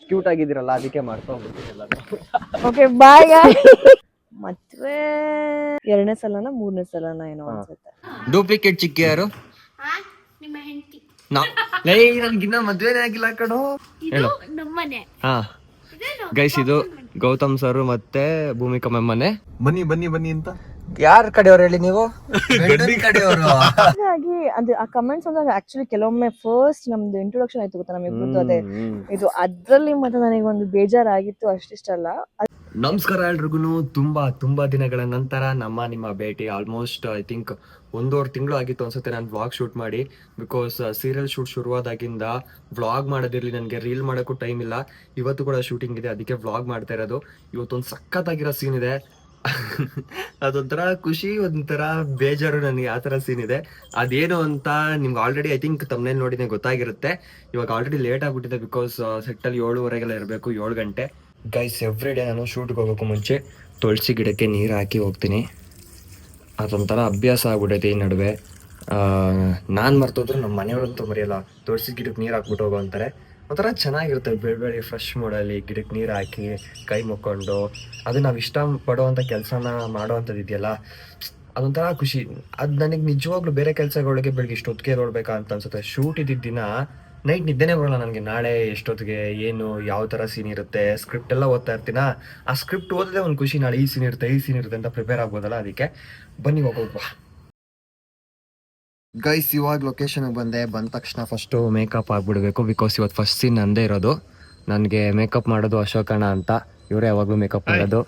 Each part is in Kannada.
ಕ್ಯೂಟ್ ಆಗಿದ್ದೀರಲ್ಲ ಅದಕ್ಕೆ ಮಾಡ್ಕೊಂಡ್ಬಿಟ್ಟಿರಲ್ಲ. Okay bye. ಮದ್ವೆ 2ನೇ ಸಲನ 3ನೇ ಸಲನ ಏನೋ ಅನ್ಸುತ್ತೆ. ಡೂಪ್ಲಿಕೇಟ್ ಚಿಕ್ಕಿ ಯಾರು? ನಿಮ್ಮ ಹೆಂಡತಿ. ನನ್ಗಿನ್ನ ಮದ್ವೆನೇ ಆಗಿಲ್ಲ ಕಣೋ. ಹೇಳು. ನಮ್ಮನೆ. ಹಾ ಗೈಸ್, ಇದು ಗೌತಮ್ ಸರ್ ಮತ್ತೆ ಭೂಮಿಕಾ ಮ್ಯಾಮ್ ಮನೆ. ಬನ್ನಿ ಬನ್ನಿ ಬನ್ನಿ ಅಂತ ಯಾರ ಕಡೆಯವ್ರು ಹೇಳಿ ನೀವು? ಕಡೆಯವರು. ಹಾಗಾಗಿ ಅದು ಆ ಕಮೆಂಟ್ಸ್ ಅಂದಾಗ ಆಕ್ಚುಲಿ ಕೆಲವೊಮ್ಮೆ ಫಸ್ಟ್ ನಮ್ದು ಇಂಟ್ರೊಡಕ್ಷನ್ ಆಯ್ತು ಗೊತ್ತಾ ನಮ್ಮಿಬ್ಬರದ್ದು, ಅದೇ ಇದು ಅದ್ರಲ್ಲಿ ಮತ್ತೆ ನನಗೆ ಒಂದು ಬೇಜಾರಾಗಿತ್ತು ಅಷ್ಟಿಷ್ಟಲ್ಲ. ನಮಸ್ಕಾರ ಎಲ್ರಿಗೂ. ತುಂಬಾ ದಿನಗಳ ನಂತರ ನಿಮ್ಮ ಭೇಟಿ. ಆಲ್ಮೋಸ್ಟ್ ಐ ಥಿಂಕ್ 1.5 ತಿಂಗಳು ಆಗಿತ್ತು ಅನ್ಸುತ್ತೆ ನಾನು ವ್ಲಾಗ್ ಶೂಟ್ ಮಾಡಿ. ಬಿಕಾಸ್ ಸೀರಿಯಲ್ ಶೂಟ್ ಶುರುವಾದಾಗಿಂದ ವ್ಲಾಗ್ ಮಾಡೋದಿರಲಿ, ನನಗೆ ರೀಲ್ ಮಾಡೋಕ್ಕೂ ಟೈಮ್ ಇಲ್ಲ. ಇವತ್ತು ಕೂಡ ಶೂಟಿಂಗ್ ಇದೆ, ಅದಕ್ಕೆ ವ್ಲಾಗ್ ಮಾಡ್ತಾ ಇರೋದು. ಇವತ್ತೊಂದು ಸಖತ್ತಾಗಿರೋ ಸೀನ್ ಇದೆ. ಅದೊಂಥರ ಖುಷಿ, ಒಂಥರ ಬೇಜಾರು ನನಗೆ. ಆ ಥರ ಸೀನ್ ಇದೆ. ಅದೇನು ಅಂತ ನಿಮ್ಗೆ ಆಲ್ರೆಡಿ ಐ ಥಿಂಕ್ ತಮ್ಮನೇಲಿ ನೋಡಿನೇ ಗೊತ್ತಾಗಿರುತ್ತೆ. ಇವಾಗ ಆಲ್ರೆಡಿ ಲೇಟ್ ಆಗಿಬಿಟ್ಟಿದೆ ಬಿಕಾಸ್ ಸೆಟ್ಟಲ್ಲಿ 7:30 ಇರಬೇಕು, 7 ಗಂಟೆ. ಗೈಸ್, ಎವ್ರಿ ಡೇ ನಾನು ಶೂಟ್ಗೆ ಹೋಗೋಕ್ಕೂ ಮುಂಚೆ ತುಳಸಿ ಗಿಡಕ್ಕೆ ನೀರು ಹಾಕಿ ಹೋಗ್ತೀನಿ. ಅದೊಂಥರ ಅಭ್ಯಾಸ ಆಗ್ಬಿಟ್ಟೈತೆ ಈ ನಡುವೆ. ನಾನು ಮರ್ತೋದ್ರು ನಮ್ಮ ಮನೆಯವ್ರಂತೂ ಮರೆಯಲ್ಲ, ತುಳಸಿ ಗಿಡಕ್ಕೆ ನೀರು ಹಾಕ್ಬಿಟ್ಟು ಹೋಗೋ ಅಂತಾರೆ. ಒಂಥರ ಚೆನ್ನಾಗಿರುತ್ತೆ. ಬೆಳಗ್ಗೆ ಫ್ರೆಶ್ ಮೂಡಲ್ಲಿ ಗಿಡಕ್ಕೆ ನೀರು ಹಾಕಿ ಕೈ ಮುಕ್ಕೊಂಡು ಅದು ನಾವು ಇಷ್ಟ ಪಡೋವಂಥ ಕೆಲಸನ ಮಾಡೋವಂಥದ್ದು ಇದೆಯಲ್ಲ, ಅದೊಂಥರ ಖುಷಿ. ಅದು ನನಗೆ ನಿಜವಾಗ್ಲೂ ಬೇರೆ ಕೆಲಸಗಳಿಗೆ ಬೆಳಗ್ಗೆ ಇಷ್ಟೊತ್ತಿಗೆ ನೋಡ್ಬೇಕಾ ಅಂತ ಅನ್ಸುತ್ತೆ. ಶೂಟ್ ಇದ್ದಿದ್ದ ದಿನ ನೈಟ್ ನಿದ್ದೆನೇ ಬರೋಲ್ಲ ನನಗೆ. ನಾಳೆ ಎಷ್ಟೊತ್ತಿಗೆ ಏನು ಯಾವ ಥರ ಸೀನ್ ಇರುತ್ತೆ, ಸ್ಕ್ರಿಪ್ಟ್ ಎಲ್ಲ ಓದ್ತಾ ಇರ್ತೀನ. ಆ ಸ್ಕ್ರಿಪ್ಟ್ ಓದಿದ್ರೆ ಒಂದು ಖುಷಿ, ನಾಳೆ ಈ ಸೀನ್ ಇರುತ್ತೆ ಅಂತ ಪ್ರಿಪೇರ್ ಆಗ್ಬೋದಲ್ಲ. ಅದಕ್ಕೆ ಬನ್ನಿ ಹೋಗೋದು. ಗೈಸ್, ಇವಾಗ ಲೊಕೇಶನ್ಗೆ ಬಂದ ತಕ್ಷಣ ಫಸ್ಟು ಮೇಕಪ್ ಆಗಿಬಿಡ್ಬೇಕು. ಬಿಕಾಸ್ ಇವತ್ತು ಫಸ್ಟ್ ಸೀನ್ ನಂದೇ ಇರೋದು. ನನಗೆ ಮೇಕಪ್ ಮಾಡೋದು ಅಶೋಕಣ್ಣ ಅಂತ, ಇವರೇ ಯಾವಾಗಲೂ ಮೇಕಪ್ ಮಾಡೋದು.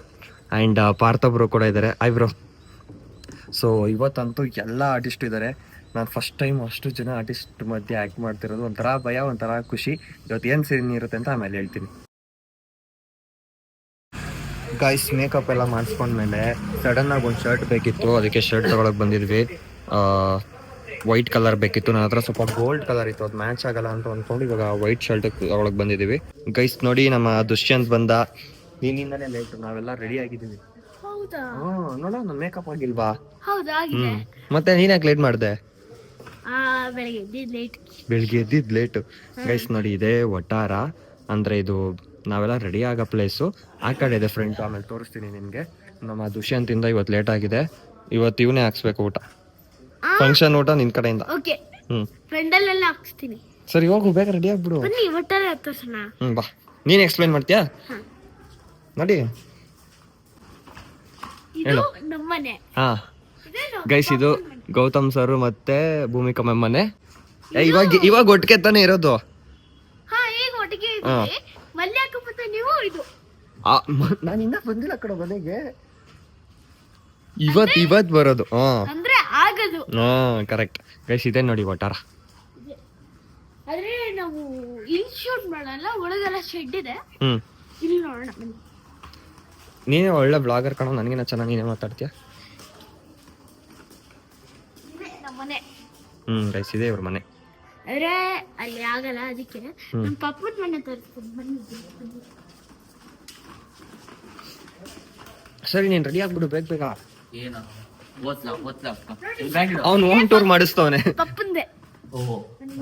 ಆ್ಯಂಡ್ ಪಾರ್ಥಬ್ರು ಕೂಡ ಇದ್ದಾರೆ, ಐಬ್ರೋ. ಸೊ ಇವತ್ತಂತೂ ಎಲ್ಲ ಆರ್ಟಿಸ್ಟು ಇದ್ದಾರೆ. ನಾನು ಫಸ್ಟ್ ಟೈಮ್ ಅಷ್ಟು ಜನ ಆರ್ಟಿಸ್ಟ್ ಮಧ್ಯೆ ಆ್ಯಕ್ಟ್ ಮಾಡ್ತಿರೋದು. ಒಂಥರ ಭಯ, ಒಂಥರ ಖುಷಿ. ಇವತ್ತು ಏನು ಸೀನ್ ಇರುತ್ತೆ ಅಂತ ಆಮೇಲೆ ಹೇಳ್ತೀನಿ. ಗೈಸ್, ಮೇಕಪ್ ಎಲ್ಲ ಮಾಡಿಸ್ಕೊಂಡ್ಮೇಲೆ ಸಡನ್ನಾಗಿ ಒಂದು ಶರ್ಟ್ ಬೇಕಿತ್ತು, ಅದಕ್ಕೆ ಶರ್ಟ್ ತೊಗೊಳಕ್ಕೆ ಬಂದಿದ್ವಿ. ವೈಟ್ ಕಲರ್ ಬೇಕಿತ್ತು. ನನ್ನ ಹತ್ರ ಸ್ವಲ್ಪ ಗೋಲ್ಡ್ ಕಲರ್ ಇತ್ತು, ಅದು ಮ್ಯಾಚ್ ಆಗಲ್ಲ ಅಂತ ಅಂದ್ಕೊಂಡು ಇವಾಗ ವೈಟ್ ಶರ್ಟ್ ತೊಗೊಳಕ್ಕೆ ಬಂದಿದ್ದೀವಿ. ಗೈಸ್ ನೋಡಿ, ನಮ್ಮ ದುಷ್ಯಂತ್ ಬಂದ. ನೀನಿಂದನೇ ಲೇಟ್, ನಾವೆಲ್ಲ ರೆಡಿ ಆಗಿದ್ದೀವಿ. ನೋಡ, ನನ್ನ ಮೇಕಪ್ ಆಗಿಲ್ವಾ? ಮತ್ತೆ ನೀನ್ ಯಾಕೆ ಲೇಟ್ ಮಾಡಿದೆ? ಬೆಳಿಗ್ಗೆ ಎದ್ದಿದ್ದು ಲೇಟು. ಗೈಸ್ ನೋಡಿ, ಇದೇ ವಟಾರ ಅಂದ್ರೆ ಇದು ನಾವೆಲ್ಲ ರೆಡಿ ಆಗೋ ಪ್ಲೇಸು. ಆ ಕಡೆ ಇದೆ ಫ್ರಂಟ್, ಆಮೇಲೆ ತೋರಿಸ್ತೀನಿ ನಿಮ್ಗೆ. ನಮ್ಮ ದುಷ್ಯಂತಿಂದ ಇವತ್ತು ಲೇಟ್ ಆಗಿದೆ. ಇವತ್ತು ಇವನೇ ಹಾಕ್ಸ್ಬೇಕು ಊಟ, ಫಂಕ್ಷನ್ ಊಟ ನಿನ್ ಕಡೆಯಿಂದ. ಸರಿ ಹೋಗು, ಬೇಗ ರೆಡಿ ಆಗ್ಬಿಡು. ಬಾ, ನೀನ್ ಎಕ್ಸ್ಪ್ಲೈನ್ ಮಾಡ್ತೀಯಾ? ನೋಡಿ ಹೇಳು. ಹಾ ಗೈಸ್, ಇದು ಗೌತಮ್ ಸರ್ ಮತ್ತೆ ಭೂಮಿಕಾ ಮ್ಯಾಮ್ ಮನೆ. ಇವಾಗ ಒಟ್ಟಿಗೆ ತಾನೇ ಇರೋದು. ನಾನು ಇನ್ನ ಬಂದಿಲ್ಲ ಕಡೆ ಮನೆಗೆ, ಇವತ್ ಬರೋದು. ಹಾ ಕರೆಕ್ಟ್. ಗೈಸ್, ಇದೆ ನೋಡಿ ವಟಾರ. ನೀನೇ ಒಳ್ಳೆ ಬ್ಲಾಗರ್ ಕಣೋ, ನನಗಿನ ಚೆನ್ನಾಗಿ ನೀನೇ ಮಾತಾಡ್ತೀಯ. ಗೈಸ್, ಇದೆ ಇವ್ರ ಮನೆ. ಅಲ್ಲಿ ಆಗಲ್ಲ, ಅದಕ್ಕೆ ನಮ್ಮ ಪಪ್ಪನ ಮನೆ ತೋರಿಸ್ತೀನಿ. ಸರಿ, ನೀನ್ ರೆಡಿ ಆಗ್ಬಿಡು ಬೇಗ. ಅವನು ಹೋಮ್ ಟೂರ್ ಮಾಡಿಸ್ತವನೆ.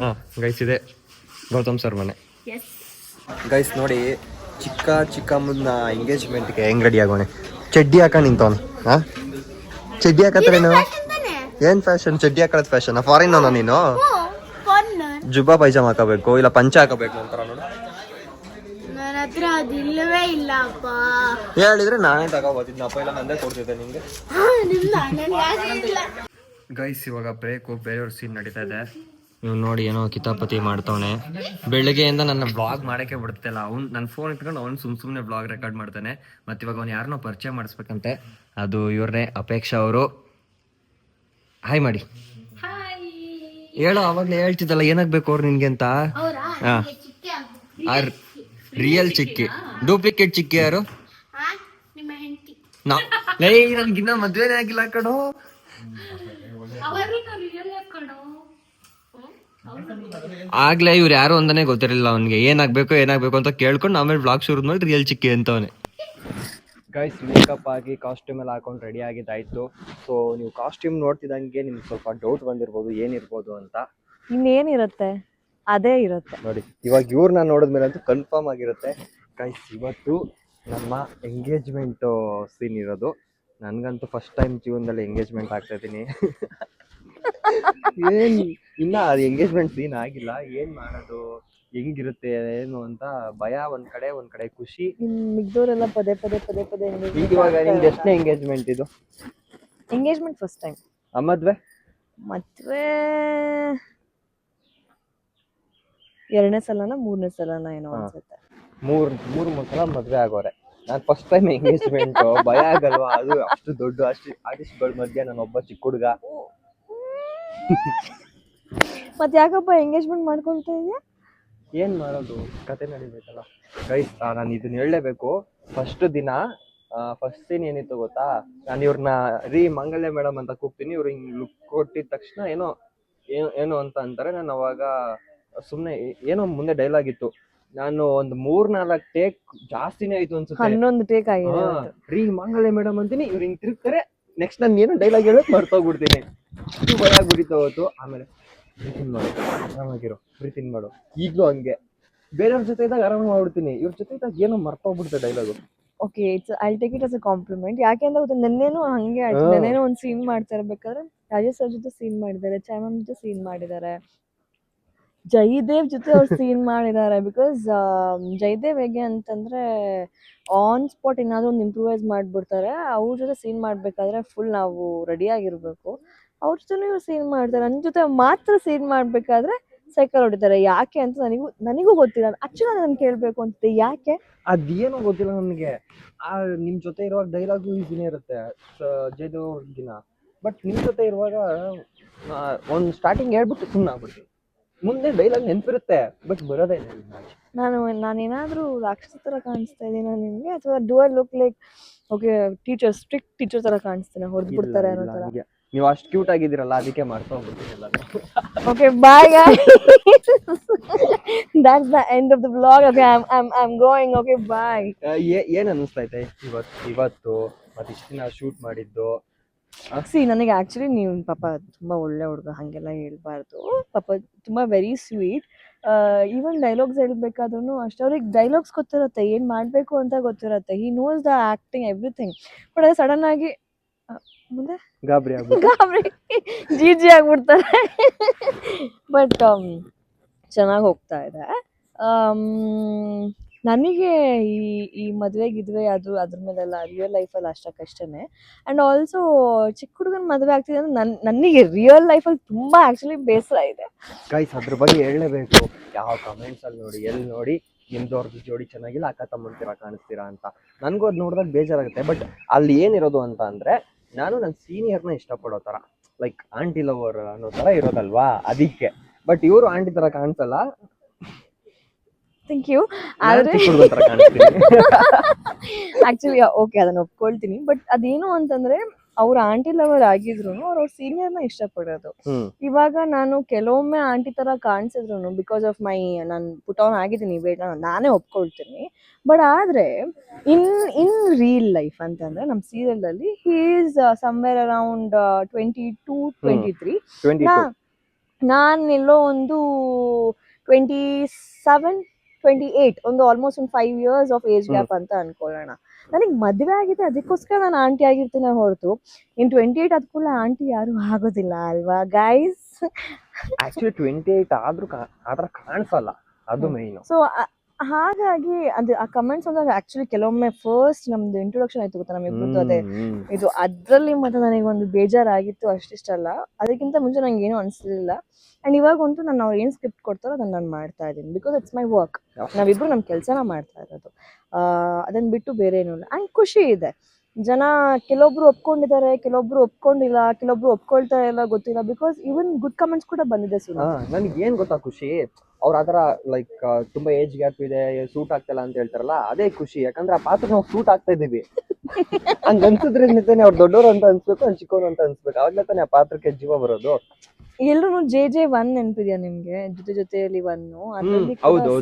ಹಾ ಗೈಸ್, ಇದೆ ಗೌತಮ್ ಸರ್ ಮನೆ. ಗೈಸ್ ನೋಡಿ, ಚಿಕ್ಕಮ್ಮನ ಎಂಗೇಜ್ಮೆಂಟ್ಗೆ ಹೆಂಗ್ ರೆಡಿ ಆಗೋಣ. ಚಡ್ಡಿ ಹಾಕ ನಿಂತವನು. ಹಾ, ಚಡ್ಡಿ ಹಾಕತ್ರೇನು? ಏನ್ ಫ್ಯಾಷನ್? ಚಡ್ಡಿ ಹಾಕೋದ್ ಫ್ಯಾಷನ್? ಫಾರಿನ್ ಅವನ ನೀನು? ಜುಬ್ಬಾ ಪೈಜಾಮ ಹಾಕಬೇಕು, ಇಲ್ಲ ಪಂಚ ಹಾಕಬೇಕು ಅಂತಾರ ನೋಡು. ಹೇಳಿದ್ರೆ ನಾನೇ ತಗೋಬೋದಿದ್ನಪ್ಪ, ಇಲ್ಲ ನಂದೇ ಕೊಡ್ತಿದ್ದೆ ನಿಂಗೆ. ಗೈಸ್, ಇವಾಗ ಬ್ರೇಕು, ಬೇರೆಯವ್ರ ಸೀನ್ ನಡೀತಾ ಇದೆ. ನೀವು ನೋಡಿ, ಏನೋ ಕಿತಾಪತಿ ಮಾಡ್ತವನೆ. ಬೆಳಗ್ಗೆಯಿಂದ ನನ್ನ ಬ್ಲಾಗ್ ಮಾಡಕ್ಕೆ ಬಿಡ್ತಿಲ್ಲ. ನನ್ನ ಫೋನ್ ಇಟ್ಕೊಂಡು ಅವ್ನು ಸುಮ್ಮನೆ ಬ್ಲಾಗ್ ರೆಕಾರ್ಡ್ ಮಾಡ್ತಾನೆ. ಮತ್ತೆ ಇವಾಗ ಅವ್ನು ಯಾರನ್ನೋ ಪರಿಚಯ ಮಾಡಿಸ್ಬೇಕಂತೆ. ಅದು ಇವ್ರನ್ನೇ, ಅಪೇಕ್ಷಾ ಅವರು. ಹಾಯ್ ಮಾಡಿ ಹೇಳೋ. ಅವಾಗಲೇ ಹೇಳ್ತಿದ್ದಲ್ಲ ಏನಾಗ್ಬೇಕು ಅವ್ರು ನಿನ್ಗೆ ಅಂತ. ರಿಯಲ್ ಚಿಕ್ಕಿ. ಡೂಪ್ಲಿಕೇಟ್ ಚಿಕ್ಕಿ ಯಾರು? ನನ್ಗಿನ್ನ ಮದ್ವೆನೇ ಆಗಿಲ್ಲ ಕಣೋ. ಆಗ್ಲೇ ಇವ್ರು ಯಾರು ಅಂತಾನೆ ಗೊತ್ತಿರಲಿಲ್ಲ ಅವನಿಗೆ. ಏನಾಗ್ಬೇಕು ಅಂತ ಕೇಳ್ಕೊಂಡು ಆಮೇಲೆ ಬ್ಲಾಗ್ ಶುರು ಮಾಡಿ ರಿಯಲ್ ಚಿಕ್ಕಿ ಅಂತವನೇ. ಗೈಸ್, ಮೇಕಪ್ ಆಗಿ ಕಾಸ್ಟ್ಯೂಮ್ ಎಲ್ಲ ಹಾಕೊಂಡು ರೆಡಿ ಆಗಿದ್ದಾಯ್ತು. ಸೊ ನೀವು ಕಾಸ್ಟ್ಯೂಮ್ ನೋಡ್ತಿದ್ದಂಗೆ ನಿಮ್ಗೆ ಸ್ವಲ್ಪ ಡೌಟ್ ಬಂದಿರ್ಬೋದು, ಏನಿರ್ಬೋದು ಅಂತ. ಇನ್ನೇನಿರುತ್ತೆ? ಅದೇ ಇರುತ್ತೆ. ನೋಡಿ ಇವಾಗ ಇವ್ರನ್ನ ನೋಡಿದ್ಮೇಲೆ ಅಂತೂ ಕನ್ಫರ್ಮ್ ಆಗಿರುತ್ತೆ ಗೈಸ್. ಇವತ್ತು ನಮ್ಮ ಎಂಗೇಜ್ಮೆಂಟ್ ಸೀನ್ ಇರೋದು. ನನ್ಗಂತೂ ಫಸ್ಟ್ ಟೈಮ್ ಜೀವನದಲ್ಲಿ ಎಂಗೇಜ್ಮೆಂಟ್ ಆಗ್ತಾ ಇದ್ದೀನಿ. ಏನ್ ಇನ್ನ ಅದು ಎಂಗೇಜ್ಮೆಂಟ್ ಸೀನ್ ಆಗಿಲ್ಲ, ಏನ್ ಮಾಡೋದು ಹೆಂಗಿರುತ್ತೆ ಏನು ಅಂತ ಭಯ ಒಂದ್ ಕಡೆ ಖುಷಿ. ಮಿಗ್ದೋರೆಲ್ಲ ಪದೇ ಪದೇ ಪದೇ ಪದೇ ಈಗ ಇವಾಗ ನಿಮ್ದು ಎಷ್ಟನೇ ಎಂಗೇಜ್ಮೆಂಟ್ ಇದು? Engagement first time. ಮದ್ವೆ ಮದ್ವೆ 2ನೇ ಸಲನ 3ನೇ ಸಲನ ಏನೋ ಅನ್ಸುತ್ತೆ. ಮೂರು ಸಲ ಮದ್ವೆ ಆಗೋರೆ. ನಾನ್ ಫಸ್ಟ್ ಟೈಮ್ ಎಂಗೇಜ್ಮೆಂಟ್. ಭಯ ಆಗಲ್ವಾ? ಅದು ಅಷ್ಟು ದೊಡ್ಡ ಆರ್ಟಿಸ್ಟ್ಗಳ ಮಧ್ಯೆ ನಾನು ಒಬ್ಬ ಚಿಕ್ಕ ಹುಡುಗ. ಮತ್ತೆ ಯಾಕಪ್ಪ ಎಂಗೇಜ್ಮೆಂಟ್ ಮಾಡ್ಕೊಳ್ತಾ ಇದೀಯಾ? ಏನ್ ಮಾಡೋದು, ಕತೆ ನಡಿಬೇಕಲ್ಲ ಗೈಸ್. ನಾನು ಇದನ್ನ ಹೇಳಲೇಬೇಕು. ಫಸ್ಟ್ ದಿನ ಫಸ್ಟ್ ಸೀನ್ ಏನಿತ್ತು ಗೊತ್ತಾ? ನಾನು ಇವ್ರನ್ನ ಮಂಗಲ್ಯ ಮೇಡಮ್ ಅಂತ ಕೂಗ್ತೀನಿ. ಇವ್ರು ಹಿಂಗ್ ಲುಕ್ ಕೊಟ್ಟಿದ ತಕ್ಷಣ ಏನೋ ಏನು ಅಂತ ಅಂತಾರೆ. ನಾನು ಅವಾಗ ಸುಮ್ನೆ ಏನೋ ಮುಂದೆ ಡೈಲಾಗ್ ಇತ್ತು. ನಾನು ಒಂದ್ 3-4 ಟೇಕ್ ಜಾಸ್ತಿನೇ ಆಯ್ತು ಅನ್ಸುತ್ತೆ. 11 ಟೇಕ್ ಆಗಿದೆ. ಮಂಗಲ್ಯ ಮೇಡಮ್ ಅಂತೀನಿ, ಇವ್ರು ಹಿಂಗ್ ತಿರುಗ್ತಾರೆ. ನೆಕ್ಸ್ಟ್ ನಾನು ಏನೋ ಡೈಲಾಗ್ ಹೇಳೋದು ಮರ್ತೋಗ್ಬಿಡ್ತೀನಿ. ಭಯ ಆಗ್ಬಿಟ್ಟಿತ್ತು ಅವತ್ತು. ಆಮೇಲೆ ಪ್ರೀತಿನ್ ಮಾಡು, ಆರಾಮಾಗಿರೋ, ಪ್ರೀತಿನ್ ಮಾಡು. ಈಗ್ಲೂ ಹಂಗೆ ಬೇರೆಯವ್ರ ಜೊತೆ ಇದ್ದಾಗ ಆರಾಮಾಗಿ ಮಾಡ್ಬಿಡ್ತೀನಿ. ಇವ್ರ ಜೊತೆ ಇದ್ದಾಗ ಏನೋ ಮರ್ತೋಗ್ಬಿಡುತ್ತೆ dialogue. Okay, I take it as a compliment. ಯಾಕೆಂದ್ರೆ ಗೊತ್ತಾ, ನೆನ್ನೆನೂ ಹಂಗೆ ಆಯ್ತು. ನೆನ್ನೆನೂ ಒಂದು ಸೀನ್ ಮಾಡ್ತಾ ಇರ್ಬೇಕಾದ್ರೆ ರಾಜೇಶ್ ಸರ್ ಜೊತೆ ಸೀನ್ ಮಾಡಿದ್ದಾರೆ, ಚಾಮಮ್ ಜೊತೆ ಸೀನ್ ಮಾಡಿದ್ದಾರೆ, ಜಯದೇವ್ ಜೊತೆ ಅವ್ರು ಸೀನ್ ಮಾಡಿದ್ದಾರೆ. ಬಿಕಾಸ್ ಜಯದೇವ್ ಹೇಗೆ ಅಂತಂದ್ರೆ ಆನ್ ಸ್ಪಾಟ್ ಏನಾದ್ರು ಒಂದು ಇಂಪ್ರೂವೈಸ್ ಮಾಡ್ಬಿಡ್ತಾರೆ. ಅವ್ರ ಜೊತೆ ಸೀನ್ ಮಾಡ್ಬೇಕಾದ್ರೆ ಫುಲ್ ನಾವು ರೆಡಿ ಆಗಿರ್ಬೇಕು. ಅವ್ರ ಜೊತೆ ಇವ್ರು ಸೀನ್ ಮಾಡ್ತಾರೆ. ನನ್ನ ಜೊತೆ ಮಾತ್ರ ಸೀನ್ ಮಾಡ್ಬೇಕಾದ್ರೆ ಸೈಕಲ್ ಹೊಡಿತಾರೆ. ಯಾಕೆ ಅಂತ ನನಗೂ ಗೊತ್ತಿಲ್ಲ. ಆಕ್ಚುಲಿ ನಾನು ಕೇಳ್ಬೇಕು ಅಂತ, ಯಾಕೆ ಅದೇನೋ ಗೊತ್ತಿಲ್ಲ ನನಗೆ. ನಿಮ್ ಜೊತೆ ಇರುವಾಗ ಡೈಲಾಗು ಈಸಿನೇ ಇರುತ್ತೆ ಜಯದೇವ್ ದಿನ. ಬಟ್ ನಿಮ್ ಜೊತೆ ಇರುವಾಗ ಒಂದು ಸ್ಟಾರ್ಟಿಂಗ್ ಹೇಳ್ಬಿಟ್ಟು ಸುಮ್ಮನೆ ಆಗ್ಬಿಡ್ತೀನಿ. ಮುಂದೆ ಡೈಲಾಗ್ ನೆನಪಿರುತ್ತೆ, ಬಟ್ ಬರೋದೇ ಇಲ್ಲ. ನಾನೇನಾದ್ರೂ ರಾಕ್ಷಸ ತರ ಕಾಣಿಸ್ತಾ ಇದೀನ ನಿಮ್ಗೆ, ಅಥವಾ do I look like okay strict teacher ತರ ಕಾಣಿಸ್ತೀನಿ, ಹೊಡೆದು ಬಿಡ್ತಾರೆ ಅನ್ನೋ ತರ? ನೀವು ಅಷ್ಟು ಕ್ಯೂಟ್ ಆಗಿದ್ದೀರಲ್ಲ, ಅದಕ್ಕೆ ಮಾಡ್ಕೊಂಡ್ಬಿಡ್ತೀನಿ ಎಲ್ಲ. Okay, bye guys. That's the end of the vlog. Okay, I'm going. Okay, bye. ಏನ್ ಅನಿಸ್ತೈತೆ ಇವತ್ತು ಮತ್ತೆ ಇಷ್ಟು ದಿನ ಶೂಟ್ ಮಾಡಿದ್ದು? ನನಗೆ ಆಕ್ಚುಲಿ ನೀವು ಪಾಪ ತುಂಬಾ ಒಳ್ಳೆ ಹುಡುಗ, ಹಂಗೆಲ್ಲ ಹೇಳ್ಬಾರ್ದು. ಪಾಪ ತುಂಬಾ ವೆರಿ ಸ್ವೀಟ್. ಈವನ್ ಡೈಲಾಗ್ಸ್ ಹೇಳ್ಬೇಕಾದ್ರೂ ಅಷ್ಟೇ ಅವ್ರಿಗೆ ಡೈಲಾಗ್ಸ್ ಗೊತ್ತಿರುತ್ತೆ, ಏನ್ ಮಾಡ್ಬೇಕು ಅಂತ ಗೊತ್ತಿರುತ್ತೆ. He knows the acting everything. But ಅದು ಸಡನ್ ಆಗಿ ಮುಂದೆ ಗಾಬರಿ ಜಿ ಆಗ್ಬಿಡ್ತಾರೆ. ಬಟ್ ಚೆನ್ನಾಗಿ ಹೋಗ್ತಾ ಇದೆ. ನನಗೆ ಈ ಮದುವೆ ಅದ್ರ ಮೇಲೆಲ್ಲ ರಿಯಲ್ ಲೈಫಲ್ಲಿ ಅಷ್ಟಕ್ಕಷ್ಟೇ. ಆ್ಯಂಡ್ ಆಲ್ಸೋ ಚಿಕ್ಕ ಹುಡುಗನ ಮದುವೆ ಆಗ್ತಿದೆ ಅಂದ್ರೆ ನನಗೆ ರಿಯಲ್ ಲೈಫಲ್ಲಿ ತುಂಬ ಆ್ಯಕ್ಚುಲಿ ಬೇಸರ ಇದೆ ಗೈಸ್. ಅದ್ರ ಬಗ್ಗೆ ಹೇಳಲೇಬೇಕು. ಯಾವ ಕಮೆಂಟ್ಸ್ ಅಲ್ಲಿ ನೋಡಿ, ಎಲ್ಲಿ ನೋಡಿ ನಿಮ್ದವ್ರದ್ದು ಜೋಡಿ ಚೆನ್ನಾಗಿಲ್ಲ, ಅಕ್ಕ ತಮ್ಮಂತಿರ ಕಾಣಿಸ್ತೀರಾ ಅಂತ. ನನಗೂ ಅದು ನೋಡಿದಾಗ ಬೇಜಾರಾಗುತ್ತೆ. ಬಟ್ ಅಲ್ಲಿ ಏನಿರೋದು ಅಂತ ಅಂದ್ರೆ, ನಾನು ನನ್ನ ಸೀನಿಯರ್ನ ಇಷ್ಟಪಡೋ ಥರ, ಲೈಕ್ ಆಂಟಿ ಲವರ್ ಅನ್ನೋ ಥರ ಇರೋದಲ್ವಾ, ಅದಕ್ಕೆ. ಬಟ್ ಇವರು ಆಂಟಿ ಥರ ಕಾಣಿಸಲ್ಲ. Thank you. ಆದರೆ ಆ್ಯಕ್ಚುಲಿ ಓಕೆ, ಅದನ್ನು ಒಪ್ಕೊಳ್ತೀನಿ. ಬಟ್ ಅದೇನು ಅಂತಂದರೆ, ಅವ್ರ ಆಂಟಿ ಲವರ್ ಆಗಿದ್ರು ಅವ್ರ ಸೀನಿಯರ್ನ ಇಷ್ಟಪಡೋದು. ಇವಾಗ ನಾನು ಕೆಲವೊಮ್ಮೆ ಆಂಟಿ ಥರ ಕಾಣಿಸಿದ್ರು ಬಿಕಾಸ್ ಆಫ್ ನಾನು ಪುಟ್ ಆನ್ ಆಗಿದ್ದೀನಿ, ನಾನೇ ಒಪ್ಕೊಳ್ತೀನಿ. ಬಟ್ ಆದರೆ ಇನ್ ರಿಯಲ್ ಲೈಫ್ ಅಂತಂದರೆ, ನಮ್ಮ ಸೀರಿಯಲಲ್ಲಿ ಹಿ ಈಸ್ ಸಮ್ವೇರ್ ಅರೌಂಡ್ 22-23. ನಾನೆಲ್ಲೋ ಒಂದು 27-28, ಒಂದು ಆಲ್ಮೋಸ್ಟ್ ಒಂದು 5 years ಆಫ್ ಏಜ್ ಗ್ಯಾಪ್ ಅಂತ ಅನ್ಕೊಳ್ಳೋಣ. ನನಗೆ ಮದುವೆ ಆಗಿದೆ, ಅದಕ್ಕೋಸ್ಕರ ನಾನು ಆಂಟಿ ಆಗಿರ್ತೀನಿ ಹೊರತು ಇನ್ 28 ಆದ ಕೂಡಲೇ ಆಂಟಿ ಯಾರು ಆಗೋದಿಲ್ಲ ಅಲ್ವಾ ಗೈಸ್? ಆಕ್ಚುಲಿ 28 ಆದ್ರೂ ಕಾಣಿಸಲ್ಲ, ಅದು ಮೇನ್. ಸೊ ಹಾಗಾಗಿ ಅದು ಆ ಕಮೆಂಟ್ಸ್ ಅಂದಾಗ ಆಕ್ಚುಲಿ ಕೆಲವೊಮ್ಮೆ ಫಸ್ಟ್ ನಮ್ದು ಇಂಟ್ರೊಡಕ್ಷನ್ ಆಯ್ತು ಗೊತ್ತಾ ನಮ್ಮಿಬ್ಬರದ್ದು, ಅದೇ ಇದು ಅದ್ರಲ್ಲಿ ಮತ್ತೆ ನನಗೆ ಒಂದು ಬೇಜಾರಾಗಿತ್ತು ಅಷ್ಟಿಷ್ಟಲ್ಲ. ಅದಕ್ಕಿಂತ ಮುಂಚೆ ನಂಗೆ ಏನೂ ಅನಿಸ್ಲಿಲ್ಲ. ಆ್ಯಂಡ್ ಇವಾಗಂತೂ ನಾನು ಅವ್ರು ಏನು ಸ್ಕ್ರಿಪ್ಟ್ ಕೊಡ್ತಾರೋ ಅದನ್ನು ನಾನು ಮಾಡ್ತಾ ಇದ್ದೀನಿ. Because it's my work. ನಾವಿಬ್ಬರು ನಮ್ಮ ಕೆಲಸನ ಮಾಡ್ತಾ ಇರೋದು, ಅದನ್ನು ಬಿಟ್ಟು ಬೇರೆ ಏನೂ ಇಲ್ಲ. ಆ್ಯಂಡ್ ಖುಷಿ ಇದೆ. ಜನ ಕೆಲವೊಬ್ರು ಒಪ್ಕೊಂಡಿದ್ದಾರೆ, ಕೆಲವೊಬ್ರು ಒಪ್ಕೊಂಡಿಲ್ಲ, ಕೆಲವೊಬ್ರು ಒಪ್ಕೊಳ್ತಾ ಇಲ್ಲ, ಗೊತ್ತಿಲ್ಲ. ಬಿಕಾಸ್ ಈವನ್ ಗುಡ್ ಕಮೆಂಟ್ಸ್ ಕೂಡ ಬಂದಿದೆ. ನನಗೆ ಏನ್ ಗೊತ್ತಾ ಖುಷಿ, ಅವ್ರ ಅದರ ಲೈಕ್ ತುಂಬಾ ಏಜ್ ಗ್ಯಾಪ್ ಇದೆ, ಸೂಟ್ ಆಗ್ತಿಲ್ಲ ಅಂತ ಹೇಳ್ತಾರಲ್ಲ, ಅದೇ ಖುಷಿ. ಯಾಕಂದ್ರೆ ಆ ಪಾತ್ರ ನಾವು ಸೂಟ್ ಆಗ್ತಾ ಇದೀವಿ ಹಂಗ ಅನ್ಸಿದ್ರಿಂದಾನೆ ಅವ್ರು ದೊಡ್ಡವರು ಅಂತ ಅನ್ಸ್ಬೇಕು, ಅವ್ನು ಚಿಕ್ಕವರು ಅಂತ ಅನ್ಸ್ಬೇಕು. ಅವಾಗ್ಲೇ ತಾನೇ ಆ ಪಾತ್ರಕ್ಕೆ ಜೀವ ಬರೋದು. ಎಲ್ಲರೂ JJ1 ನೆನಪಿದ್ಯಾ ನಿಮ್ಗೆ? ಜೊತೆಯಲ್ಲಿ 1 ಅದರಲ್ಲಿ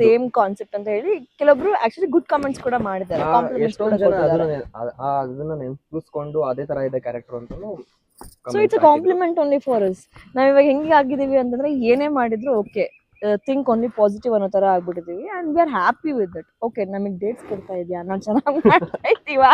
ಸೇಮ್ ಕಾನ್ಸೆಪ್ಟ್ ಅಂತ ಹೇಳಿ ಕೆಲವೊಬ್ರು ಆಕ್ಚುಲಿ ಗುಡ್ ಕಮೆಂಟ್ಸ್ ಕೂಡ ಮಾಡಿದ್ದಾರೆ. ಎಷ್ಟೊಂದು ಜನ ಅದನ್ನ ನೆನಪಿಸ್ಕೊಂಡು ಅದೇ ತರ ಇದೆ ಕ್ಯಾರೆಕ್ಟರ್ ಅಂತಾನು. So it's a compliment only for us. ನಾವ್ ಇವಾಗ ಹೆಂಗೆ ಆಗಿದೀವಿ ಅಂತಂದ್ರೆ, ಏನೇ ಮಾಡಿದ್ರು ಓಕೆ, ಥಿಂಕ್ ಓನ್ಲಿ ಪಾಸಿಟಿವ್ ಅನ್ನೋ ಥರ ಆಗ್ಬಿಟ್ಟಿದ್ದೀವಿ and we are happy with that. Okay, ನಮಗೆ ಡೇಟ್ಸ್ ಕೊಡ್ತಾ ಇದೆಯಾ, ನಾವು ಚೆನ್ನಾಗಿ ಮಾಡ್ತಾ ಇದ್ದೀವಾ,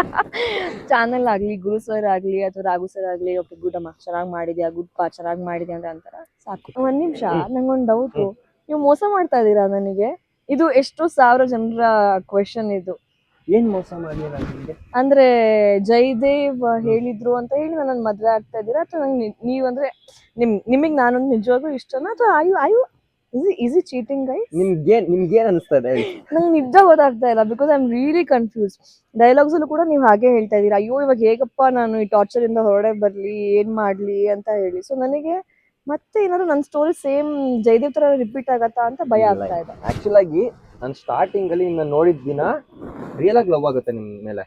ಚಾನಲ್ ಆಗಲಿ, ಗುರು ಸರ್ ಆಗಲಿ ಅಥವಾ ರಾಘು ಸರ್ ಆಗಲಿ, ಓಕೆ ಗುಡ್ ಅಮ್ಮ ಚೆನ್ನಾಗಿ ಮಾಡಿದ್ಯಾ, ಗುಡ್ ಪಾ ಚೆನ್ನಾಗಿ ಮಾಡಿದ್ಯಾ ಅಂತ ಅಂತಾರೆ ಸಾಕು. ಒಂದು ನಿಮಿಷ, ನಂಗೊಂದು ಡೌಟು, ನೀವು ಮೋಸ ಮಾಡ್ತಾ ಇದ್ದೀರಾ ನನಗೆ? ಇದು ಎಷ್ಟು ಸಾವಿರ ಜನರ ಕ್ವೆಶನ್ ಇದು. ಏನ್ ಮೋಸ ಮಾಡಿ ನಿಮಗೆ? ಅಂದ್ರೆ ಜಯದೇವ್ ಹೇಳಿದ್ರು ಅಂತ ಹೇಳಿ ನನ್ನ ಮದ್ವೆ ಆಗ್ತಾ ಇದ್ದೀರಾ ಅಥವಾ ನಂಗೆ ನೀವಂದ್ರೆ ನಿಮಗೆ ನಾನೊಂದು ನಿಜವಾಗ್ಲೂ ಇಷ್ಟನಾ ಅಥವಾ is it cheating guys? ನಿಮ್ಗೆ ಏನ್ ಅನಿಸ್ತದೆ? ನಂಗೆ ನಿಜ ಗೊತ್ತಾಗ್ತಾ ಇಲ್ಲ because I am really confuse. Dialogues ಅಲ್ಲೂ ಕೂಡ ನೀವು ಹಾಗೆ ಹೇಳ್ತಾ ಇದೀರಾ, ಅಯ್ಯೋ ಇವಾಗ ಹೇಗಪ್ಪ ನಾನು ಈ ಟಾರ್ಚರ್ ಇಂದ ಹೊರಡೆ ಬರ್ಲಿ, ಏನ್ ಮಾಡ್ಲಿ ಅಂತ ಹೇಳಿ. ಸೊ ನನಗೆ ಮತ್ತೆ ಏನಾದ್ರು ನನ್ನ ಸ್ಟೋರಿ ಸೇಮ್ ಜಯದೇವ್ ತರ ರಿಪೀಟ್ ಆಗತ್ತಾ ಅಂತ ಭಯ ಆಗ್ತಾ ಇದೆ. ಆಕ್ಚುಲ್ ಆಗಿ ನಾನು ಸ್ಟಾರ್ಟಿಂಗ್ ಅಲ್ಲಿ ನಿನ್ನ ನೋಡಿದ ದಿನ ರಿಯಲ್ ಆಗಿ ಲವ್ ಆಗುತ್ತೆ ನಿಮ್ ಮೇಲೆ.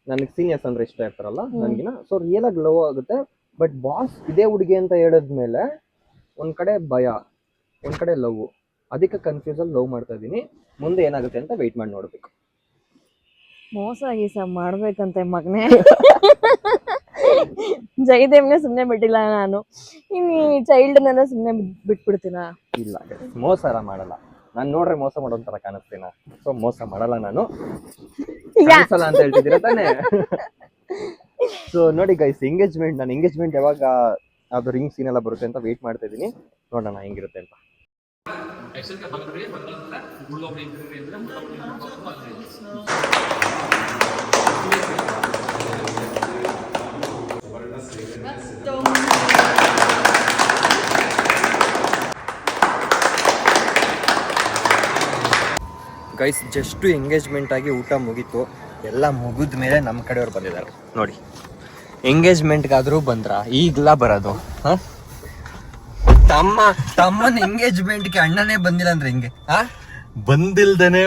ನನಗೆ ಸೀನಿಯರ್ಸ್ ಅಂದ್ರೆ ಇಷ್ಟ ಇರ್ತಾರಲ್ಲ ನನಗಿನ, ಸೊ ರಿಯಲ್ ಆಗಿ ಲವ್ ಆಗುತ್ತೆ. ಬಟ್ ಬಾಸ್ ಇದೇ ಹುಡುಗಿ ಅಂತ ಹೇಳಿದ್ಮೇಲೆ ಒಂದ್ ಕಡೆ ಭಯ, ಒಂದ್ ಕಡೆ ಲವ್, ಅದಕ್ಕೆ ಕನ್ಫ್ಯೂಸ್ ಅಲ್ಲಿ ಲವ್ ಮಾಡ್ತಾ ಇದೀನಿ. ಮುಂದೆ ಏನಾಗುತ್ತೆ ಅಂತ ವೆಯ್ಟ್ ಮಾಡಿ ನೋಡ್ಬೇಕು. ಮೋಸ ಗೀಸ ಮಾಡ್ಬೇಕಂತೆ ಮಗನೇ. ಜಯದೇವ್ನೇ ಸುಮ್ನೆ ಬಿಟ್ಟಿಲ್ಲ ನಾನು, ಇನ್ನು ಚೈಲ್ಡ್ನೆಲ್ಲ ಸುಮ್ನೆ ಬಿಟ್ಬಿಡ್ತೀನ? ಇಲ್ಲ, ಮೋಸ ಎಲ್ಲ ಮಾಡಲ್ಲ ನಾನು. ನೋಡ್ರೆ ಮೋಸ ಮಾಡೋನ್ ತರ ಕಾಣಿಸ್ತೀನ? ಸೊ ಮೋಸ ಮಾಡಲ್ಲ ನಾನು, ಕಾಣಿಸಲ್ಲ ಅಂತ ಹೇಳ್ತಿದ್ದೀರಾ ತಾನೇ? ಸೊ ನೋಡಿ ಗೈಸ್, ನಾನು ಎಂಗೇಜ್ಮೆಂಟ್ ಯಾವಾಗ ಅದು ರಿಂಗ್ ಸೀನ್ ಎಲ್ಲ ಬರುತ್ತೆ ಅಂತ ವೇಟ್ ಮಾಡ್ತಾ ಇದೀನಿ. ನೋಡೋಣ ಹೆಂಗಿರುತ್ತೆ ಅಂತ. ಗೈಸ್, ಜಸ್ಟ್ ಎಂಗೇಜ್ಮೆಂಟ್ ಆಗಿ ಊಟ ಮುಗೀತು. ಎಲ್ಲ ಮುಗಿದ ಮೇಲೆ ನಮ್ಮ ಕಡೆಯವ್ರು ಬಂದಿದ್ದಾರೆ ನೋಡಿ. ಎಂಗೇಜ್ಮೆಂಟ್ಗಾದ್ರೂ ಬಂದ್ರ, ಈಗಲ ಬರೋದು? ತಮ್ಮನ ಎಂಗೇಜ್ಮೆಂಟ್ಗೆ ಅಣ್ಣನೇ ಬಂದಿಲ್ಲ ಅಂದ್ರೆ ಹಿಂಗೆ? ಬಂದಿಲ್ದೇನೆ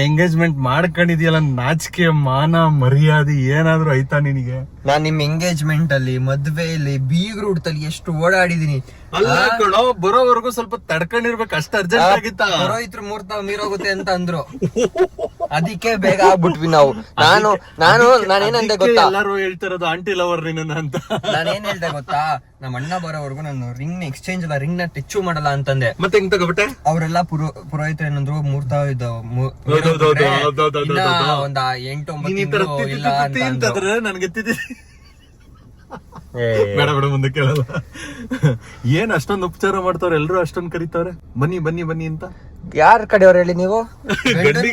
ಎಂಗೇಜ್ಮೆಂಟ್ ಮಾಡ್ಕೊಂಡಿದ್ಯಲ್ಲ, ನಾಚಿಕೆ ಮಾನ ಮರ್ಯಾದೆ ಏನಾದ್ರು ಆಯ್ತಾ ನಿನಗೆ? ನಾನ್ ನಿಮ್ ಎಂಗೇಜ್ಮೆಂಟ್ ಅಲ್ಲಿ, ಮದ್ವೆಯಲ್ಲಿ, ಬೀಗ್ರು ಹುಡ್ತಲ್ಲಿ ಎಷ್ಟು ಓಡಾಡಿದೀನಿ. ಅಲ್ಲ ಕಣೋ, ಬರೋವರೆಗೂ ಸ್ವಲ್ಪ ತಡ್ಕೊಂಡಿರ್ಬೇಕು, ಅಷ್ಟ ಅರ್ಜೆಂಟ್ ಆಗಿತ್ತ. ಪುರೋಹಿತರು ಮುಹೂರ್ತ ಮೀರೋಗುತ್ತೆ ಅಂತ ಅಂದ್ರು, ಅದಕ್ಕೆ ಬೇಗ ಆಗ್ಬಿಟ್ವಿ ನಾವು. ನಾನೇನಂದೆ ಗೊತ್ತಾ? ಎಲ್ಲಾರು ಹೇಳ್ತಿರೋದು ಆಂಟಿ ಲವರ್ ನಿನ್ನ ಅಂತ. ನಾನೇನ್ ಹೇಳ್ದೆ ಗೊತ್ತಾ? ನಮ್ಮ ಅಣ್ಣ ಬರೋವರೆಗೂ ನಾನು ರಿಂಗ್ ಎಕ್ಸ್ಚೇಂಜ್ ಅಲ್ಲ, ರಿಂಗ್ ನ ಟೆಚ್ಚು ಮಾಡಲ್ಲ ಅಂತಂದೆ. ಮತ್ತೆ ಹೆಂಗ್ ತಗೋಬಿಟ್ಟೆ? ಅವರೆಲ್ಲ ಪುರೋಹಿತರು ಏನಂದ್ರು, ಮುಹೂರ್ತ ಒಂದ 8-9 ಇಲ್ಲ ಅಂತಂದ್ರೆ ನನ್ಗೆ ಬೇಡ ಬೇಡ, ಮುಂದೆ ಕೇಳಲ್ಲ. ಏನ್ ಅಷ್ಟೊಂದು ಉಪಚಾರ ಮಾಡ್ತಾವ್ರೆ ಎಲ್ರು, ಅಷ್ಟೊಂದು ಕರೀತಾವ್ರೆ ಬನ್ನಿ ಬನ್ನಿ ಬನ್ನಿ ಅಂತ. ಯಾರ ಕಡೆಯವ್ರು ಹೇಳಿ ನೀವು?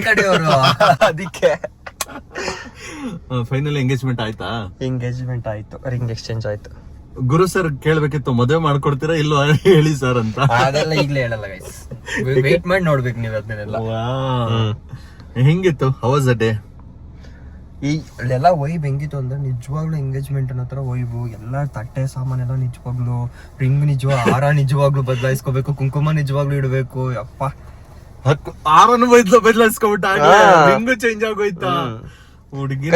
ಕಡೆಯವರು. ಅದಕ್ಕೆ ಫೈನಲ್ ಎಂಗೇಜ್ಮೆಂಟ್ ಆಯ್ತಾ? ಎಂಗೇಜ್ಮೆಂಟ್ ಆಯ್ತು, ರಿಂಗ್ ಎಕ್ಸ್ಚೇಂಜ್ ಆಯ್ತು. ಗುರು ಸರ್ ಕೇಳ್ಬೇಕಿತ್ತು, ಮದುವೆ ಮಾಡ್ಕೊಡ್ತೀರಾ ಇಲ್ವಾ ಹೇಳಿ ಸರ್ ಅಂತ. ಅದೆಲ್ಲ ಈಗ್ಲೇ ಹೇಳಲ್ಲ ಗೈಸ್, ವೇಟ್ ಮಾಡಿ ನೋಡ್ಬೇಕು ನೀವು ಅದನ್ನೆಲ್ಲ. ಹೆಂಗಿತ್ತು? How was the day? ಈ ಅಲ್ಲೆಲ್ಲ ವೈಬ್ ಹೆಂಗಿತ್ತು ಅಂದ್ರೆ, ನಿಜವಾಗ್ಲೂ ಎಂಗೇಜ್ಮೆಂಟ್ ಅನ್ನೋ ವೈಬು. ಎಲ್ಲ ತಟ್ಟೆ ಸಾಮಾನೆಲ್ಲ ನಿಜವಾಗ್ಲು, ರಿಂಗ್ ಹಾರ ನಿಜವಾಗ್ಲು ಬದಲಾಯಿಸ್ಕೋಬೇಕು, ಕುಂಕುಮ ನಿಜವಾಗ್ಲು ಇಡಬೇಕು. ಅಪ್ಪ, ಆರನ್ನು ಬದಲಾಯಿಸ್ಕೊಬಿಟ್ಟ, ರಿಂಗು ಚೇಂಜ್ ಆಗೋಯ್ತಾ? ಹುಡುಗಿ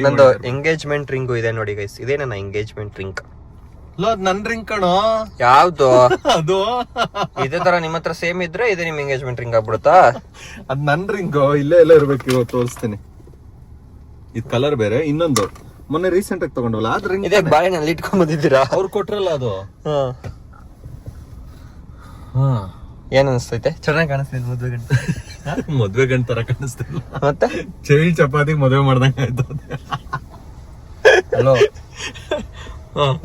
ನಂದು ಎಂಗೇಜ್ಮೆಂಟ್ ರಿಂಗು ಇದೆ ನೋಡಿ ಗೈಸ್, ಇದೇ ನನ್ನ ಎಂಗೇಜ್ಮೆಂಟ್ ರಿಂಗ್. ನನ್ ರಿಂಗ್ ಕಣೋ. ಯಾವ್ದು ಅದು? ಇದೇ ತರ ನಿಮ್ಮ ಹತ್ರ ಸೇಮ್ ಇದ್ರೆ ಇದೇ ನಿಮ್ ಎಂಗೇಜ್ಮೆಂಟ್ ರಿಂಗ್ ಆಗ್ಬಿಡುತ್ತಾ? ಅದ್ ನನ್ ರಿಂಗ್ ಇಲ್ಲೇ ಎಲ್ಲ ಇರ್ಬೇಕು. ಇವತ್ತು ತೋರಿಸ್ತೀನಿ. ಇದ್ ಕಲರ್ ಬೇರೆ, ಇನ್ನೊಂದು ಮೊನ್ನೆ ರೀಸೆಂಟ್ ಆಗಿ ತಗೊಂಡವಲ್ಲ ಅದ್ ರಿಂಗ್. ಇದೇ ಬಾಳೆನಲ್ಲಿ ಇಟ್ಕೊಂಡ್ ಬಂದಿದ್ದೀರಾ? ಅವ್ರು ಕೊಟ್ರಲ್ಲ ಅದು. ಏನ್ ಅನ್ಸ್ತೈತೆ? ಚೆನ್ನಾಗಿ ಕಾಣಿಸ್ತಿದೆ ಮದ್ವೆ ಗಂಟೆ. ಮದ್ವೆ ಗಂಟೆ ತರ ಕಾಣಿಸ್ತಿಲ್ಲ, ಮತ್ತೆ ಚೈಲ್ಡ್ ಚಪಾತಿ ಮದ್ವೆ ಮಾಡ್ದಂಗ ಆಯ್ತು. ಹಲೋ,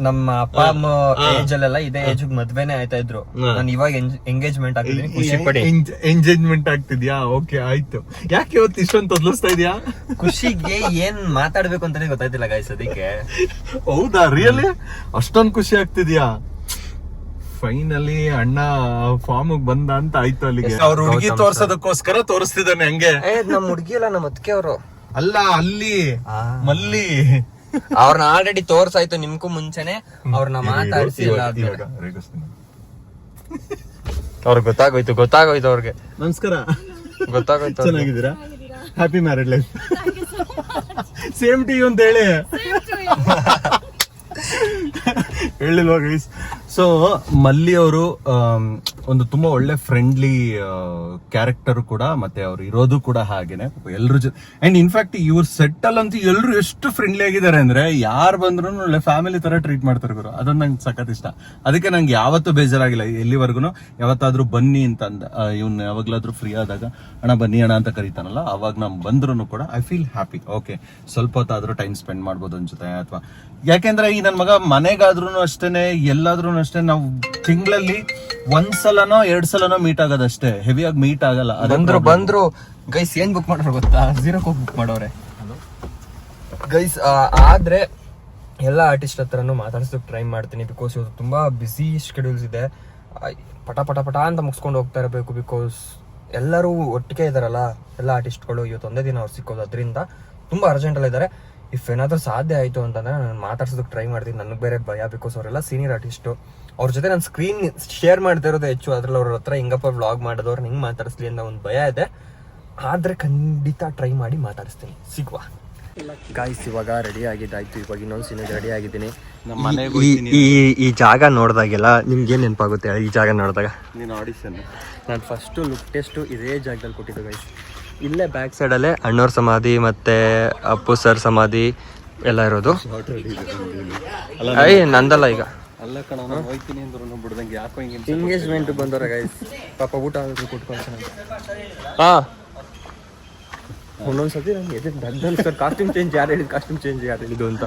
ನಮ್ಮ ಅಪ್ಪ ಅಮ್ಮ ಏಜ್ ಅಲ್ಲೆಲ್ಲ ಇದೇ ಏಜ್ ಮದ್ವೆನೆ ಆಯ್ತಾ ಇದ್ರು. ನಾನು ಇವಾಗ ಎಂಗೇಜ್ಮೆಂಟ್ ಆಗ್ತಿದ್ದೀನಿ, ಖುಷಿ ಪಡಿ. ಎಂಗೇಜ್ಮೆಂಟ್ ಆಗ್ತಿದ್ಯಾ? ಓಕೆ ಆಯ್ತು. ಯಾಕೆ ಇವತ್ತು ಇಷ್ಟೊಂದು ತೊದಲಿಸ್ತಾ ಇದೀಯಾ? ಖುಷಿಗೆ ಏನ್ ಮಾತಾಡ್ಬೇಕು ಅಂತಾನೆ ಗೊತ್ತಾಯ್ತಿಲ್ಲ ಗಾಯ್ಸ್, ಅದಕ್ಕೆ. ಹೌದಾ? ರಿಯಲಿ ಅಷ್ಟೊಂದು ಖುಷಿ ಆಗ್ತಿದ್ಯಾ? ಫೈನಲಿ ಅಣ್ಣ ಫಾರ್ಮ್ ಬಂದ ಅಂತ ಆಯ್ತು ಅಲ್ಲಿಗೆ. ಅವ್ರ ಹುಡುಗಿ ತೋರ್ಸೋದಕ್ಕೋಸ್ಕರ ತೋರಿಸ್ತಿದ್ದಾನೆ ಹಂಗೆ. ನಮ್ ಹುಡುಗಿ ಅಲ್ಲ, ನಮ್ಮ ಅತ್ತಿಗೆ ಅವರು. ಅಲ್ಲ, ಅಲ್ಲಿ ಮಲ್ಲಿ ಅವ್ರನ್ನ ಆಲ್ರೆಡಿ ತೋರ್ಸಾಯ್ತು ನಿಮ್ಗೂ ಮುಂಚೆನೆ. ಅವ್ರನ್ನ ಮಾತಾಡ್ಸಿಲ್ಲ, ಅವ್ರಿಗೆ ಗೊತ್ತಾಗೋಯ್ತು ಅವ್ರಿಗೆ. ನಮಸ್ಕಾರ, ಗೊತ್ತಾಗೋಯ್ತು. ಚೆನ್ನಾಗಿದ್ದೀರಾ? Happy married life. Same to you ಅಂತ ಹೇಳಿ ಹೇಳಿಲ್ವಾ ಗೈಸ್? ಸೊ ಮಲ್ಲಿ ಅವರು ಒಂದು ತುಂಬಾ ಒಳ್ಳೆ ಫ್ರೆಂಡ್ಲಿ ಕ್ಯಾರೆಕ್ಟರ್ ಕೂಡ, ಮತ್ತೆ ಅವ್ರು ಇರೋದು ಕೂಡ ಹಾಗೇನೆ ಎಲ್ರ ಜೊತೆ. ಅಂಡ್ ಇನ್ಫ್ಯಾಕ್ಟ್ ಇವ್ರ ಸೆಟ್ ಅಲ್ಲಂತೂ ಎಲ್ರು ಎಷ್ಟು ಫ್ರೆಂಡ್ಲಿ ಆಗಿದ್ದಾರೆ ಅಂದ್ರೆ ಯಾರು ಬಂದ್ರು ಒಳ್ಳೆ ಫ್ಯಾಮಿಲಿ ತರ ಟ್ರೀಟ್ ಮಾಡ್ತಾರೆ ಗುರು. ಅದನ್ನ ನಂಗೆ ಸಖತ್ ಇಷ್ಟ. ಅದಕ್ಕೆ ನಂಗೆ ಯಾವತ್ತೂ ಬೇಜಾರಾಗಿಲ್ಲ ಎಲ್ಲಿವರೆಗೂ. ಯಾವತ್ತಾದ್ರೂ ಬನ್ನಿ ಅಂತ ಅಂದ ಇವ್ನ ಯಾವಾಗ್ಲಾದ್ರೂ ಫ್ರೀ ಆದಾಗ ಅಣ್ಣ ಬನ್ನಿ ಅಣ್ಣ ಅಂತ ಕರೀತಾನಲ್ಲ, ಅವಾಗ ನಮ್ ಬಂದ್ರು ಕೂಡ ಐ ಫೀಲ್ ಹ್ಯಾಪಿ. ಓಕೆ, ಸ್ವಲ್ಪ ಹೊತ್ತಾದ್ರೂ ಟೈಮ್ ಸ್ಪೆಂಡ್ ಮಾಡ್ಬೋದು ಅನ್ಸುತ್ತೆ. ಅಥವಾ ಯಾಕೆಂದ್ರೆ ಈ ನನ್ ಮಗ ಮನೆಗಾದ್ರೂ ಅಷ್ಟೇನೆ, ಎಲ್ಲಾದ್ರೂ ಅಷ್ಟೇ ನಾವು ತಿಂಗಳಲ್ಲಿ ಒಂದ್ಸಲನೋ 2 ಸಲನೋ ಮೀಟ್ ಆಗೋದಷ್ಟೇ, ಹೆವಿಯಾಗಿ ಮೀಟ್ ಆಗಲ್ಲ. ಬಂದ್ರು ಗೈಸ್ ಏನ್ ಬುಕ್ ಮಾಡೋರು ಗೊತ್ತಾ, ಝೀರೋಕ್ಕೆ ಬುಕ್ ಮಾಡೋರೆ ಗೈಸ್. ಆದ್ರೆ ಎಲ್ಲ ಆರ್ಟಿಸ್ಟ್ ಹತ್ರನೂ ಮಾತಾಡ್ಸೋಕೆ ಟ್ರೈ ಮಾಡ್ತೀನಿ, ಬಿಕಾಸ್ ಇವತ್ತು ತುಂಬಾ ಬ್ಯುಸಿ ಶೆಡ್ಯೂಲ್ಸ್ ಇದೆ. ಪಟ ಪಟ ಪಟ ಅಂತ ಮುಗಿಸ್ಕೊಂಡು ಹೋಗ್ತಾ ಇರಬೇಕು, ಬಿಕಾಸ್ ಎಲ್ಲರೂ ಒಟ್ಟಿಗೆ ಇದಾರಲ್ಲ ಎಲ್ಲ ಆರ್ಟಿಸ್ಟ್ಗಳು. ಇವತ್ತು ಒಂದೇ ದಿನ ಅವ್ರು ಸಿಕ್ಕೋದು, ಅದರಿಂದ ತುಂಬಾ ಅರ್ಜೆಂಟಲ್ಲಿ ಇದ್ದಾರೆ. ಇಫ್ ಏನಾದರೂ ಸಾಧ್ಯ ಆಯಿತು ಅಂತಂದ್ರೆ ನಾನು ಮಾತಾಡ್ಸೋದಕ್ಕೆ ಟ್ರೈ ಮಾಡ್ತೀನಿ. ನನಗೆ ಬೇರೆ ಭಯ, ಬಿಕಾಸ್ ಅವರೆಲ್ಲ ಸೀನಿಯರ್ ಆರ್ಟಿಸ್ಟು. ಅವ್ರ ಜೊತೆ ನಾನು ಸ್ಕ್ರೀನ್ ಶೇರ್ ಮಾಡ್ತಾ ಇರೋದು ಹೆಚ್ಚು, ಅದ್ರಲ್ಲಿ ಅವ್ರ ಹತ್ರ ಹಿಂಗಪ್ಪ ವ್ಲಾಗ್ ಮಾಡೋದವ್ರು ಹಿಂಗೆ ಮಾತಾಡಿಸ್ಲಿ ಅನ್ನೋ ಒಂದು ಭಯ ಇದೆ. ಆದರೆ ಖಂಡಿತ ಟ್ರೈ ಮಾಡಿ ಮಾತಾಡಿಸ್ತೀನಿ, ಸಿಗುವ. ಗಾಯ್ಸ್ ಇವಾಗ ರೆಡಿ ಆಗಿದ್ದಾಯ್ತು, ಇವಾಗ ಇನ್ನೊಂದು ಸೀನಿಗೆ ರೆಡಿ ಆಗಿದ್ದೀನಿ. ಈ ಜಾಗ ನೋಡಿದಾಗೆಲ್ಲ ನಿಮ್ಗೆ ಏನು ನೆನಪಾಗುತ್ತೆ ಈ ಜಾಗ ನೋಡಿದಾಗ? ನೀನು ಆಡಿಷನ್ ನಾನು ಫಸ್ಟು ಲುಕ್ ಟೆಸ್ಟು ಇದೇ ಜಾಗದಲ್ಲಿ ಕೊಟ್ಟಿದ್ದು ಗೈಸ್. ಇಲ್ಲೇ ಬ್ಯಾಕ್ ಸೈಡಲ್ಲೇ ಅಣ್ಣವ್ರ ಸಮಾಧಿ ಮತ್ತು ಅಪ್ಪು ಸರ್ ಸಮಾಧಿ ಎಲ್ಲ ಇರೋದು. ನಂದಲ್ಲ ಈಗ ಅಲ್ಲ ಕಣ, ಹೋಗ್ತೀನಿ ಅಂದ್ರು ಬಿಡ್ದಂಗೆ ಯಾಕೋ ಹಿಂಗೆ ಎಂಗೇಜ್ಮೆಂಟ್ ಬಂದವ್ರ ಗೈಸ್. ಪಾಪ ಊಟ ಆದ್ರೂ ಕೊಟ್ಕೊಳ್ತಾನೆ. ಹಾಂ, ಒಂದೊಂದ್ಸತಿ ನನಗೆ ಎದೆ ದಗ್ಗಲ್ ಸರ್ ಕಾಸ್ಟ್ಯೂಮ್ ಚೇಂಜ್ ಯಾರು ಹೇಳಿದ್ದು, ಕಾಸ್ಟ್ಯೂಮ್ ಚೇಂಜ್ ಯಾರು ಹೇಳಿದ್ದು ಅಂತ.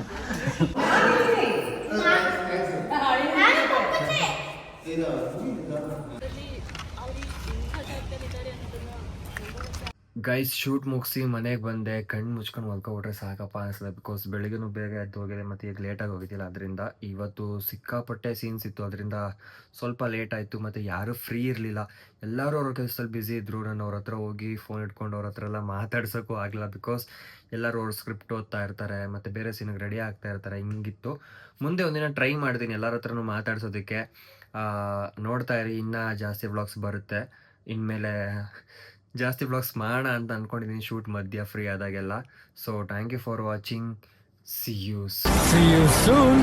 ಗೈಸ್ ಶೂಟ್ ಮುಗಿಸಿ ಮನೆಗೆ ಬಂದೆ, ಕಣ್ಣು ಮುಚ್ಕೊಂಡು ಮಲ್ಕೊಬಿಟ್ರೆ ಸಾಕಪ್ಪ ಅನಿಸ್ತದೆ. ಬಿಕಾಸ್ ಬೆಳಿಗ್ಗೆನೂ ಬೇಗ ಎದ್ದು ಹೋಗಿದೆ, ಮತ್ತು ಈಗ ಲೇಟಾಗಿ ಹೋಗಿದ್ದಿಲ್ಲ. ಅದರಿಂದ ಇವತ್ತು ಸಿಕ್ಕಾಪಟ್ಟೆ ಸೀನ್ಸ್ ಇತ್ತು, ಅದರಿಂದ ಸ್ವಲ್ಪ ಲೇಟ್ ಆಯಿತು. ಮತ್ತು ಯಾರೂ ಫ್ರೀ ಇರಲಿಲ್ಲ, ಎಲ್ಲರೂ ಅವ್ರ ಕೆಲಸದಲ್ಲಿ ಬ್ಯುಸಿ ಇದ್ದರು. ನಾನು ಅವ್ರ ಹತ್ರ ಹೋಗಿ ಫೋನ್ ಇಟ್ಕೊಂಡು ಅವ್ರ ಹತ್ರ ಎಲ್ಲ ಮಾತಾಡ್ಸೋಕ್ಕೂ ಆಗಲಿಲ್ಲ, ಬಿಕಾಸ್ ಎಲ್ಲರೂ ಅವ್ರ ಸ್ಕ್ರಿಪ್ಟ್ ಓದ್ತಾ ಇರ್ತಾರೆ, ಮತ್ತು ಬೇರೆ ಸೀನಿಗೆ ರೆಡಿ ಆಗ್ತಾ ಇರ್ತಾರೆ. ಹಿಂಗಿತ್ತು. ಮುಂದೆ ಒಂದಿನ ಟ್ರೈ ಮಾಡ್ತೀನಿ ಎಲ್ಲರ ಹತ್ರನೂ ಮಾತಾಡ್ಸೋದಕ್ಕೆ. ನೋಡ್ತಾ ಇರಿ, ಇನ್ನೂ ಜಾಸ್ತಿ ವ್ಲಾಗ್ಸ್ ಬರುತ್ತೆ ಇನ್ಮೇಲೆ. ಜಾಸ್ತಿ ವ್ಲಾಗ್ಸ್ ಮಾಡೋಣ ಅಂತ ಅಂದ್ಕೊಂಡಿದ್ದೀನಿ ಶೂಟ್ ಮಧ್ಯ ಫ್ರೀ ಆದಾಗೆಲ್ಲ. So thank you for watching. See you soon.